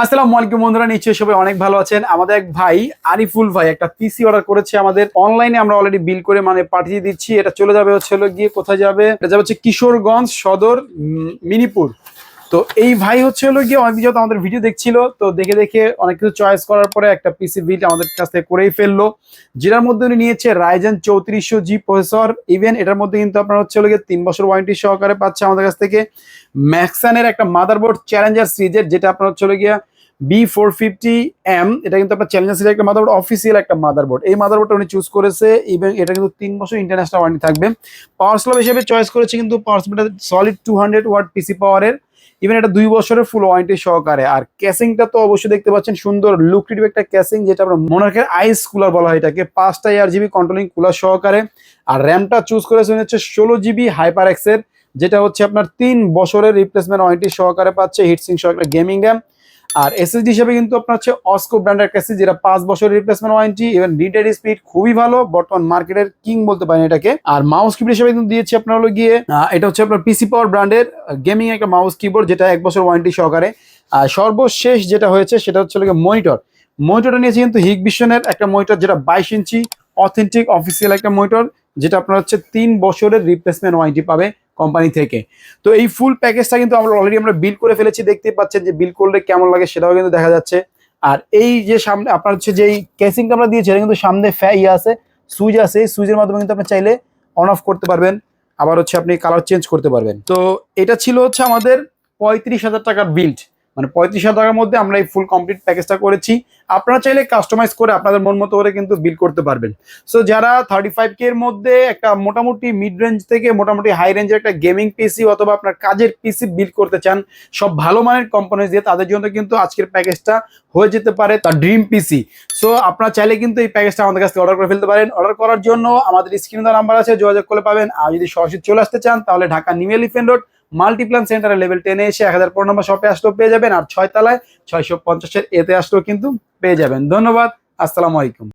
আসসালামু আলাইকুম বন্ধুরা, নিশ্চয়ই সবাই অনেক ভালো আছেন। আমাদের এক ভাই আরিফুল ভাই একটা পিসি অর্ডার করেছে আমাদের অনলাইনে, আমরা অলরেডি বিল করে পাঠিয়ে দিচ্ছি। এটা চলে যাবে হলো গিয়ে কোথায় যাবে, এটা যাবে হচ্ছে কিশোরগঞ্জ সদর মিনিপুর। তো এই ভাই হলো গিয়ে অনেক যেহেতু আমাদের ভিডিও দেখছিল, তো দেখে দেখে অনেক কিছু চয়েস করার পরে একটা পিসি বিল আমাদের কাছ থেকে করেই ফেললো, যেটার মধ্যে উনি নিয়েছে রাইজেন 3400G প্রসেসর। ইভেন এটার মধ্যে কিন্তু আপনার হলো গিয়ে 3 বছর ওয়ারেন্টি সহকারে পাচ্ছে আমাদের কাছ থেকে। ম্যাক্সানের একটা মাদারবোর্ড চ্যালেঞ্জার সিরিজের, যেটা আপনার হলো গিয়ে B450M, এটা কিন্তু আপনার চ্যালেঞ্জার সিরিজের একটা মাদারবোর্ড, অফিসিয়াল একটা মাদারবোর্ড। এই মাদারবোর্ডটা উনি চুজ করেছে এবং এটা কিন্তু 3 বছর ইন্টারন্যাশনাল ওয়ারেন্টি থাকবে। পাওয়ার স্ল্যাব হিসেবে চয়েস করেছে কিন্তু পাওয়ার স্ল্যাবটা সলিড 200 ওয়াট পিসি পাওয়ারের। ইভেন এটা 2 বছরের ফুল ওয়ারেন্টি সহকারে। আর ক্যাসিংটা তো অবশ্যই দেখতে পাচ্ছেন, সুন্দর লুক্রেটিভ একটা ক্যাসিং, যেটা আমরা মোনার্কের আইস কুলার বলা হয় এটাকে, 5টা ARGB কন্ট্রোলিং কুলার সহকারে। আর র্যামটা চুজ করেছে হচ্ছে 16GB হাইপার এক্সের, যেটা হচ্ছে আপনার 3 বছরের রিপ্লেসমেন্ট ওয়ারেন্টি সহকারে পাচ্ছে, হিটসিং সহকারে গেমিং র্যাম। আর এসএসডি হিসেবে কিন্তু আপনার হচ্ছে অস্কো ব্র্যান্ডের একটা এসএসডি, যেটা 5 বছরের replacement warranty. Even read speed খুবই ভালো, বর্তমান মার্কেটের কিং বলতে পারেন এটাকে। আর মাউস কিবোর্ড হিসেবে কিন্তু দিয়েছি আপনার হলো গিয়ে এটা হচ্ছে আপনার পিসি পাওয়ার ব্র্যান্ডের গেমিং একটা মাউস কিবোর্ড, যেটা 1 বছর ওয়ারেন্টি সহকারে। আর সর্বশেষ যেটা হয়েছে সেটা হচ্ছে মনিটরটা নিয়েছি কিন্তু হিগবিশনের একটা মনিটর, যেটা 22 ইঞ্চি অথেন্টিক অফিসিয়াল একটা মনিটর, যেটা আপনার হচ্ছে 3 বছরের রিপ্লেসমেন্ট ওয়ারেন্টি পাবে কোম্পানি থেকে। তো এই ফুল প্যাকেজটা কিন্তু আমরা বিল করে ফেলেছি, দেখতে পাচ্ছেন যে বিল করলে কেমন লাগে সেটাও কিন্তু দেখা যাচ্ছে। আর এই যে সামনে আপনার হচ্ছে যে কেসিংটা আমরা দিয়েছি, এটা কিন্তু সামনে আছে, সুইচ আছে, এই সুইচের মাধ্যমে কিন্তু আপনি চাইলে অন অফ করতে পারবেন, আবার হচ্ছে আপনি কালার চেঞ্জ করতে পারবেন। তো এটা ছিল হচ্ছে আমাদের 35,000 টাকার বিল্ড, মানে 35,000 টাকার মধ্যে আমরা এই ফুল কমপ্লিট প্যাকেজটা করেছি। আপনারা চাইলে কাস্টমাইজ করে আপনাদের মন মতো করে কিন্তু বিল করতে পারবেন। সো যারা 35K এর মধ্যে একটা মোটামুটি মিড রেঞ্জ থেকে মোটামুটি হাই রেঞ্জের একটা গেমিং পিসি অথবা আপনার কাজের পিসি বিল করতে চান সব ভালো মানের কোম্পানি দিয়ে, তাদের জন্য কিন্তু আজকের প্যাকেজটা হয়ে যেতে পারে তার ড্রিম পিসি। সো আপনারা চাইলে কিন্তু এই প্যাকেজটা আমাদের কাছ থেকে অর্ডার করে ফেলতে পারেন। অর্ডার করার জন্য আমাদের স্ক্রিনে দেওয়া নাম্বার আছে, যোগাযোগ করে পাবেন। আর যদি সরাসরি চলে আসতে চান তাহলে Dhaka new elephant road Multiplan সেন্টারে লেভেল 10-এ এসে 1015 নম্বর শপে আসলেও পেয়ে যাবেন, আর 6 তলায় 650-এর এতে আসলেও কিন্তু পেয়ে যাবেন। ধন্যবাদ, আসসালামু আলাইকুম।